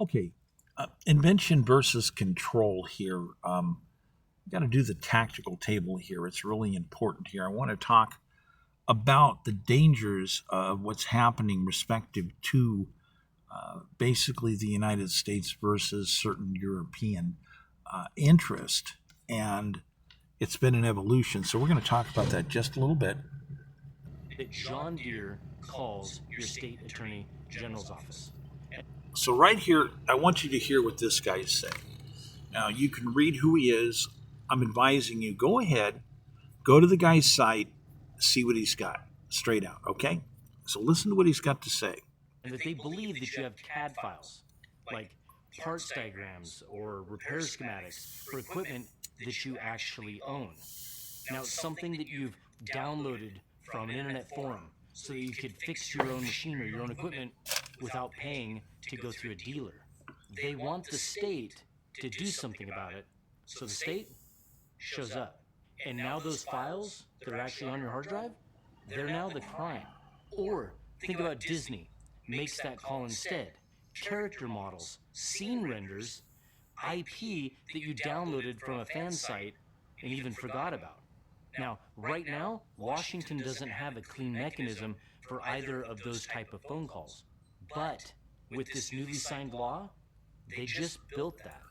Okay, invention versus control here. Got to do the tactical table here. It's really important here. I want to talk about the dangers of what's happening respective to basically the United States versus certain European interest. And it's been an evolution. So we're going to talk about that just a little bit. That John Deere calls your state attorney general's office. So right here, I want you to hear what this guy is saying. Now, you can read who he is. I'm advising you, go ahead, go to the guy's site, see what he's got, straight out, okay? So listen to what he's got to say. And that they believe that you have CAD files, like parts diagrams or repair schematics for equipment that you actually own. Now, it's something that you've downloaded from an internet forum so that you could fix your own machine or your own equipment without paying to go through a dealer. They want the state to do something about it, so the state shows up. And now those files that are actually on your hard drive, they're now the crime. Or think about Disney makes that call instead. Character models, scene renders, IP that you downloaded from a fan site and even forgot about. Now, right now, Washington doesn't have a clean mechanism for either of those type of phone calls. But with this newly signed law, they just built that.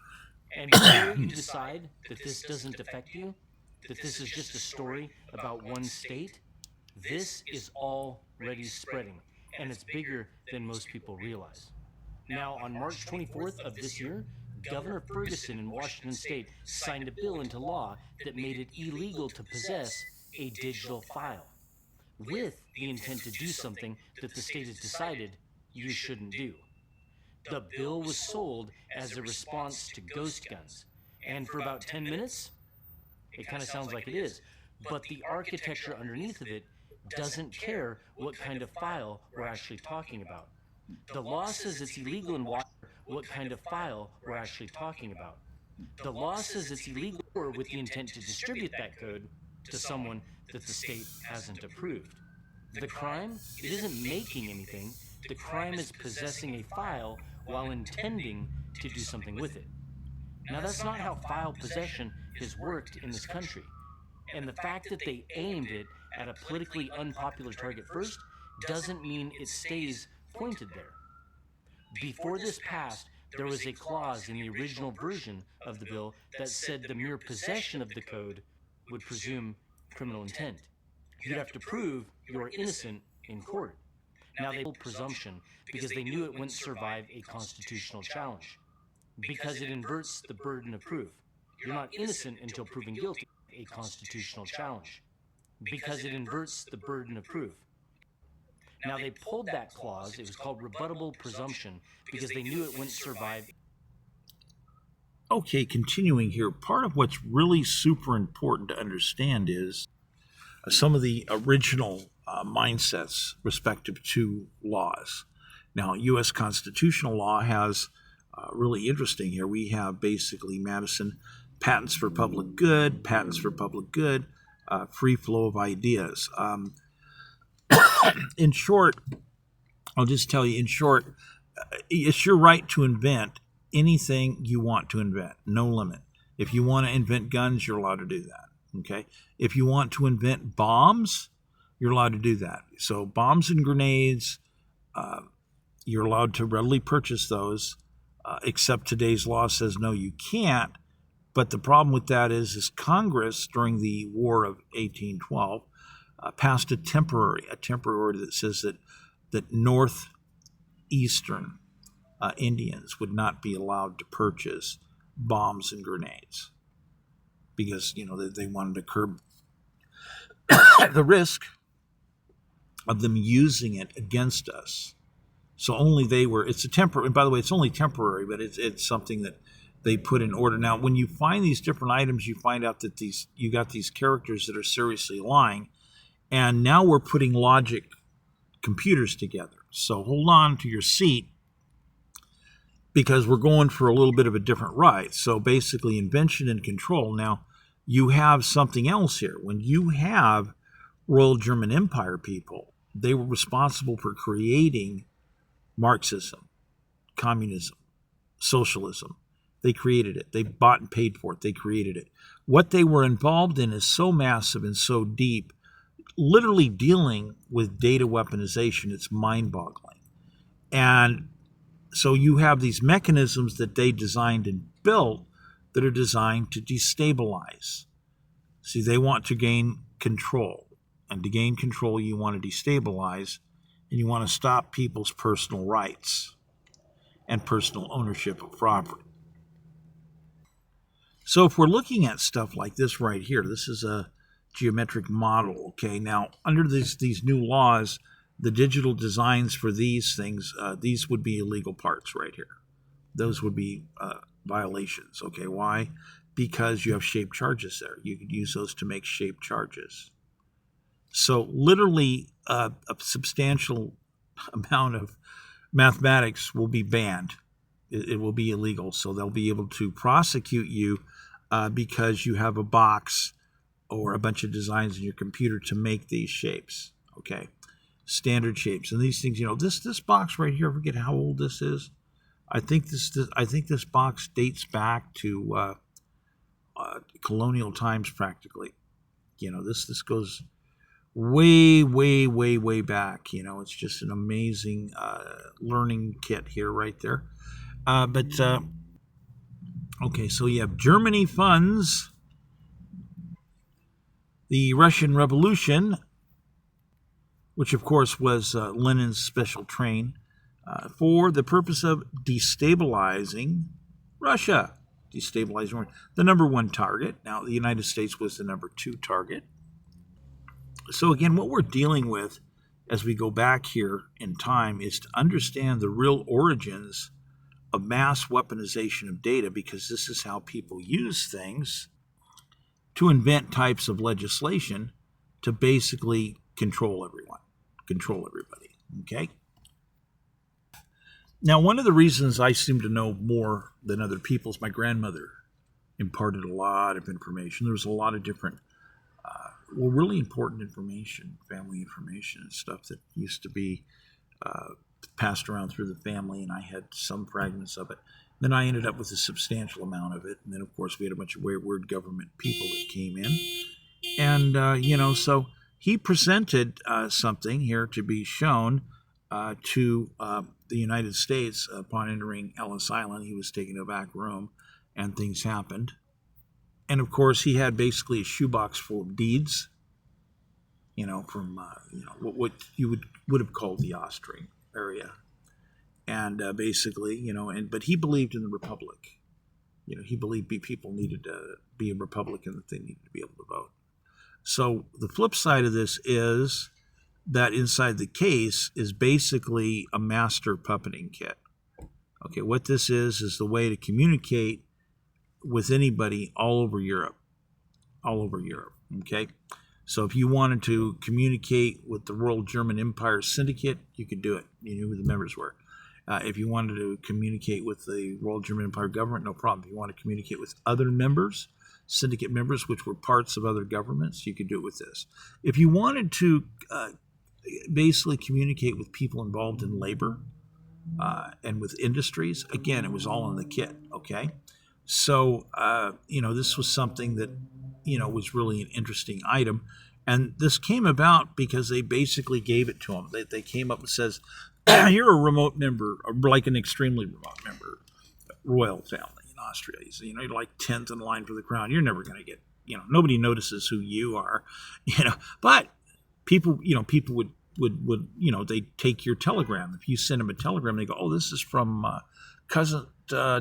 And before you decide that this doesn't affect you, that this is just a story about one state, this is already spreading, and it's bigger than most people realize. Now, on March 24th of this year, Governor Ferguson in Washington State signed a bill into law that made it illegal to possess a digital file, with the intent to do something that the state has decided you shouldn't do. The bill was sold as a response to ghost guns, and for about 10 minutes, it kind of sounds like it is, but the architecture underneath of it doesn't care what kind of file we're actually talking about. The law says it's illegal in Washington what kind of file we're actually talking about. The law says it's illegal or with the intent to distribute that code to someone that the state hasn't approved. The crime, it isn't making anything. The crime is possessing a file while intending to do something with it. Now, that's not how file possession has worked in this country. And the fact that they aimed it at a politically unpopular target first doesn't mean it stays pointed there. Before this passed, there was a clause in the original version of the bill that said the mere possession of the code would presume criminal intent. You'd have to prove you're innocent in court. Now they pulled presumption because they knew it wouldn't survive a constitutional challenge, because it inverts the burden of proof. You're not innocent until proven guilty. A constitutional challenge, because it inverts the burden of proof. Now they pulled that clause, it was called rebuttable presumption, because they knew it wouldn't survive. Okay, continuing here, part of what's really super important to understand is some of the original mindsets respective to laws. Now, U.S. constitutional law has really interesting here. We have basically Madison patents for public good, free flow of ideas. In short, I'll just tell you, it's your right to invent anything you want to invent, no limit. If you want to invent guns, you're allowed to do that, okay? If you want to invent bombs, you're allowed to do that. So bombs and grenades, you're allowed to readily purchase those, except today's law says, no, you can't. But the problem with that is Congress, during the War of 1812, passed a temporary order that says that northeastern Indians would not be allowed to purchase bombs and grenades because they wanted to curb the risk of them using it against us. So only they were. It's a temporary. And by the way, it's only temporary, but it's something that they put in order. Now, when you find these different items, you find out that you got these characters that are seriously lying, and now we're putting logic computers together. So hold on to your seat because we're going for a little bit of a different ride. So basically, invention and control. Now, you have something else here. When you have Royal German Empire people, they were responsible for creating Marxism, communism, socialism. They created it. They bought and paid for it. They created it. What they were involved in is so massive and so deep, literally dealing with data weaponization. It's mind-boggling. And so you have these mechanisms that they designed and built that are designed to destabilize. See, they want to gain control. And to gain control, you want to destabilize, and you want to stop people's personal rights and personal ownership of property. So if we're looking at stuff like this right here, this is a geometric model, okay? Now, under these new laws, the digital designs for these things, these would be illegal parts right here. Those would be violations, okay? Why? Because you have shaped charges there. You could use those to make shaped charges. So literally a substantial amount of mathematics will be banned. It will be illegal. So they'll be able to prosecute you because you have a box or a bunch of designs in your computer to make these shapes, okay? Standard shapes. And these things, this box right here, I forget how old this is. I think this box dates back to colonial times practically. This goes way, way, way, way back. It's just an amazing learning kit here right there. Okay, so you have Germany funds the Russian Revolution, which of course was Lenin's special train, for the purpose of destabilizing Russia. Destabilizing the number one target. Now, the United States was the number two target. So again, what we're dealing with as we go back here in time is to understand the real origins of mass weaponization of data, because this is how people use things to invent types of legislation to basically control everybody, okay? Now, one of the reasons I seem to know more than other people is my grandmother imparted a lot of information. There was a lot of different, really important information, family information and stuff that used to be passed around through the family, and I had some fragments of it. Then I ended up with a substantial amount of it, and then, of course, we had a bunch of weird government people that came in. And, so he presented something here to be shown to the United States upon entering Ellis Island. He was taken to a back room, and things happened. And, of course, he had basically a shoebox full of deeds, from, what you would have called the Austrian area. And basically, but he believed in the Republic. He believed people needed to be a Republican, that they needed to be able to vote. So the flip side of this is that inside the case is basically a master puppeting kit. Okay, what this is the way to communicate with anybody all over Europe, okay? So if you wanted to communicate with the World German Empire Syndicate, you could do it. You knew who the members were. If you wanted to communicate with the World German Empire government, no problem. If you want to communicate with other members, syndicate members, which were parts of other governments, you could do it with this. If you wanted to basically communicate with people involved in labor and with industries, again, it was all in the kit, okay? So, this was something that, was really an interesting item. And this came about because they basically gave it to them. They came up and says, you're a remote member, like an extremely remote member, royal family in Austria. You're like 10th in line for the crown. You're never going to get, nobody notices who you are, But people would they take your telegram. If you send them a telegram, they go, oh, this is from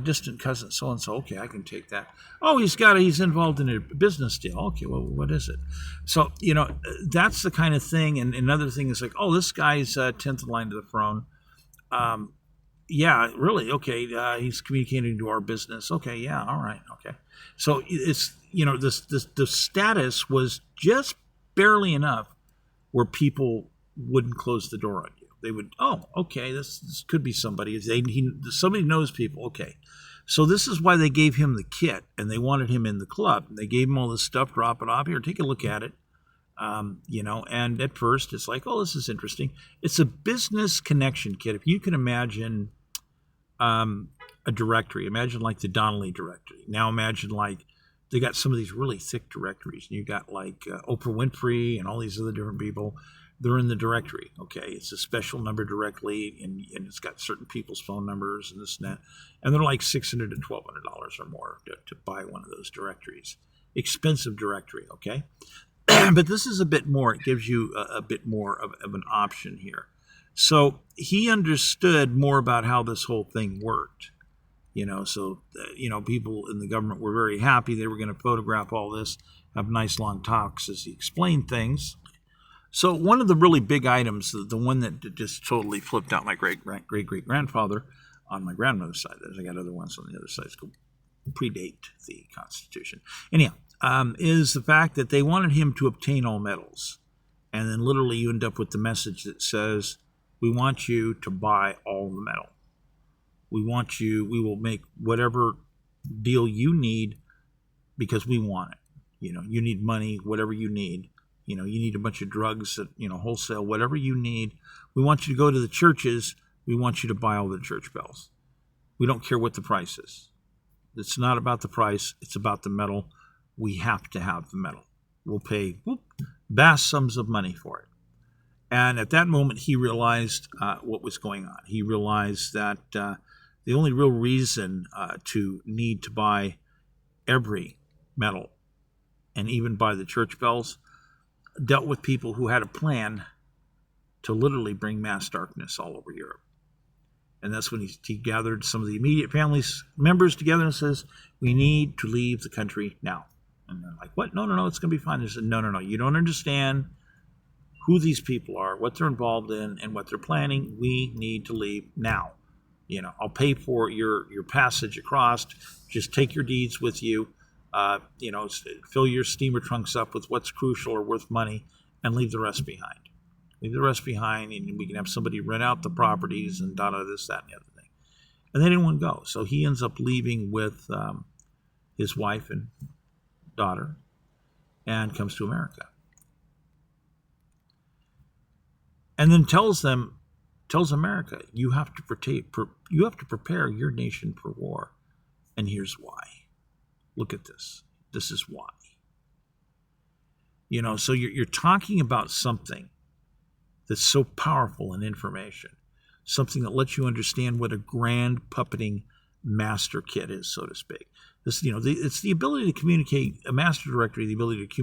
distant cousin so-and-so. Okay, I can take that. Oh, he's involved in a business deal. Okay, well, what is it? So, that's the kind of thing. And another thing is like, oh, this guy's 10th in line to the throne. Yeah, really? Okay, he's communicating to our business. Okay, yeah, all right, okay. So it's, the status was just barely enough where people wouldn't close the door on you. They would, oh, okay, this could be somebody. Somebody knows people, okay. So this is why they gave him the kit, and they wanted him in the club. They gave him all this stuff, drop it off here, take a look at it. And at first it's like, oh, this is interesting. It's a business connection kit. If you can imagine a directory. Imagine like the Donnelly directory. Now imagine like they got some of these really thick directories. You got like Oprah Winfrey and all these other different people. They're in the directory. Okay, it's a special number directly, and it's got certain people's phone numbers and this and that. And they're like $600 to $1,200 or more to buy one of those directories. Expensive directory. Okay, but this is a bit more. It gives you a bit more of an option here. So he understood more about how this whole thing worked. So people in the government were very happy. They were going to photograph all this, have nice long talks as he explained things. So one of the really big items, the one that just totally flipped out my great-great-grandfather on my grandmother's side, I got other ones on the other side, predate the Constitution. Anyhow, is the fact that they wanted him to obtain all metals. And then literally you end up with the message that says, we want you to buy all the metal. We will make whatever deal you need because we want it. You need money, whatever you need. You need a bunch of drugs, wholesale, whatever you need. We want you to go to the churches. We want you to buy all the church bells. We don't care what the price is. It's not about the price. It's about the metal. We have to have the metal. We'll pay vast sums of money for it. And at that moment, he realized what was going on. He realized that the only real reason to need to buy every metal and even buy the church bells dealt with people who had a plan to literally bring mass darkness all over Europe. And that's when he gathered some of the immediate family's members together and says, we need to leave the country now. And they're like, what? No, it's going to be fine. They said, no, you don't understand who these people are, what they're involved in, and what they're planning. We need to leave now. I'll pay for your passage across. Just take your deeds with you. Fill your steamer trunks up with what's crucial or worth money, and leave the rest behind. Leave the rest behind, and we can have somebody rent out the properties and this, that, and the other thing. And they didn't want to go, so he ends up leaving with his wife and daughter, and comes to America. And then tells America, you have to prepare your nation for war, and here's why. Look at this. This is why. So you're talking about something that's so powerful in information, something that lets you understand what a grand puppeting master kit is, so to speak. This, it's the ability to communicate, a master directory, the ability to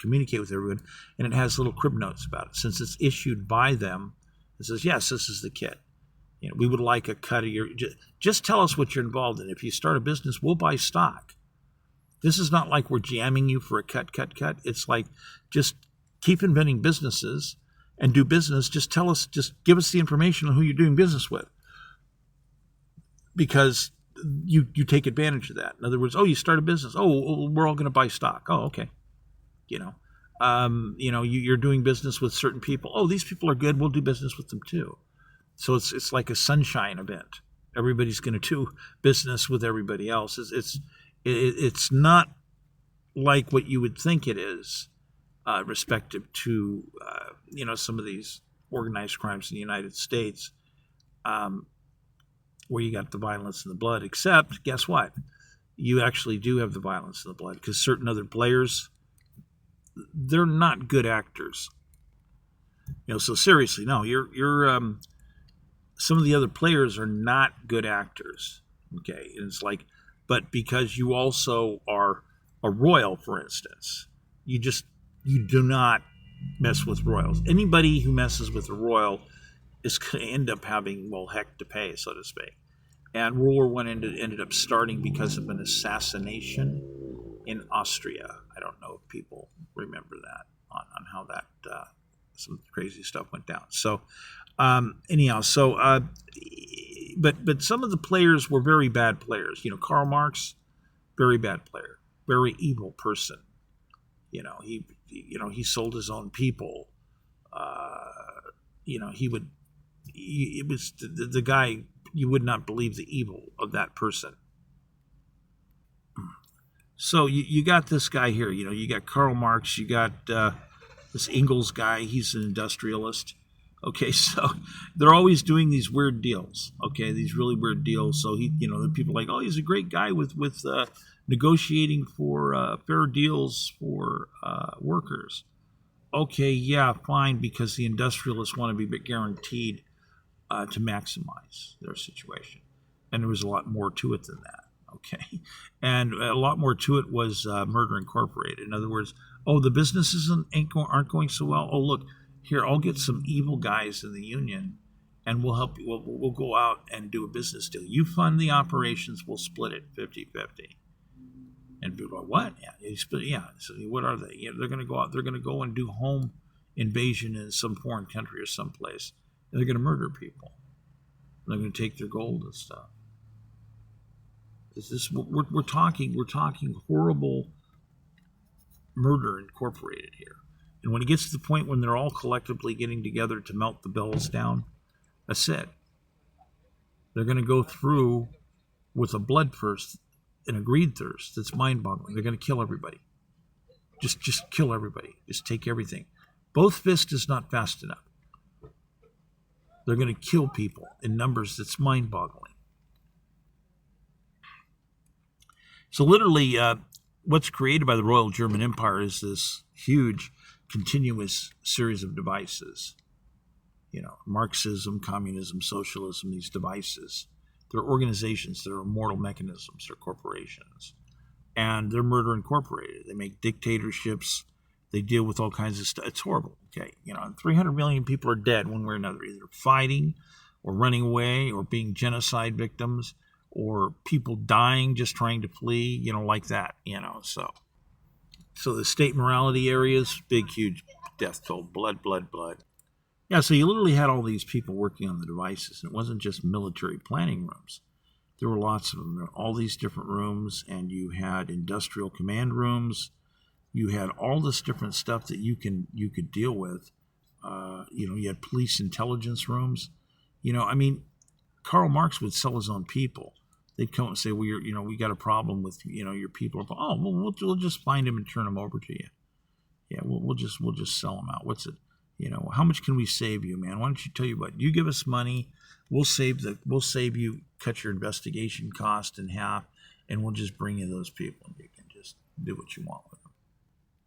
communicate with everyone, and it has little crib notes about it. Since it's issued by them, it says, yes, this is the kit. We would like a cut of your, just tell us what you're involved in. If you start a business, we'll buy stock. This is not like we're jamming you for a cut. It's like, just keep inventing businesses and do business. Just give us the information on who you're doing business with. Because you take advantage of that. In other words, you start a business. We're all going to buy stock. Okay. You're doing business with certain people. These people are good. We'll do business with them too. So it's like a sunshine event. Everybody's going to do business with everybody else. It's not like what you would think it is, respective to some of these organized crimes in the United States, where you got the violence and the blood. Except, guess what? You actually do have the violence and the blood, because certain other players, they're not good actors. So seriously, no, you're some of the other players are not good actors. Okay, and it's like, but because you also are a royal, for instance, you do not mess with royals. Anybody who messes with a royal is going to end up having, heck to pay, so to speak. And World War I ended up starting because of an assassination in Austria. I don't know if people remember that, on how that some crazy stuff went down. So but some of the players were very bad players. Karl Marx, very bad player, very evil person. He sold his own people. It was the guy. You would not believe the evil of that person. So you got this guy here. You got Karl Marx. You got this Engels guy. He's an industrialist. Okay, so they're always doing these weird deals. Okay, these really weird deals. So the people are like, oh, he's a great guy with negotiating for fair deals for workers. Okay, yeah, fine, because the industrialists want to be guaranteed to maximize their situation, and there was a lot more to it than that. Okay, and a lot more to it was Murder Incorporated. In other words, oh, the businesses aren't going so well. Oh, look, here, I'll get some evil guys in the union, and we'll help you. We'll go out and do a business deal. You fund the operations, we'll split it 50-50. And people are, what? Yeah. So what are they? They're going to go out. They're going to go and do home invasion in some foreign country or someplace. And they're going to murder people. They're going to take their gold and stuff. We're talking horrible Murder Incorporated here. And when it gets to the point when they're all collectively getting together to melt the bells down, that's it. They're going to go through with a bloodthirst, an agreed thirst that's mind-boggling. They're going to kill everybody. Just kill everybody. Just take everything. Both fists is not fast enough. They're going to kill people in numbers that's mind-boggling. So literally, what's created by the Royal German Empire is this huge, continuous series of devices. Marxism, communism, socialism, these devices. They're organizations, they're immortal mechanisms, they're corporations. And they're Murder Incorporated. They make dictatorships, they deal with all kinds of stuff. It's horrible, okay? 300 million people are dead one way or another, either fighting or running away or being genocide victims or people dying just trying to flee, like that, So the state morality areas, big, huge death toll, blood. Yeah, so you literally had all these people working on the devices, and it wasn't just military planning rooms. There were lots of them. There were all these different rooms, and you had industrial command rooms. You had all this different stuff that you could deal with. You had police intelligence rooms. Karl Marx would sell his own people. They'd come and say, "Well, we got a problem with your people." Oh, well, we'll just find them and turn them over to you. Yeah, we'll just sell them out. What's it? How much can we save you, man? Why don't you tell you what? You give us money, we'll save you, cut your investigation cost in half, and we'll just bring you those people, and you can just do what you want with them.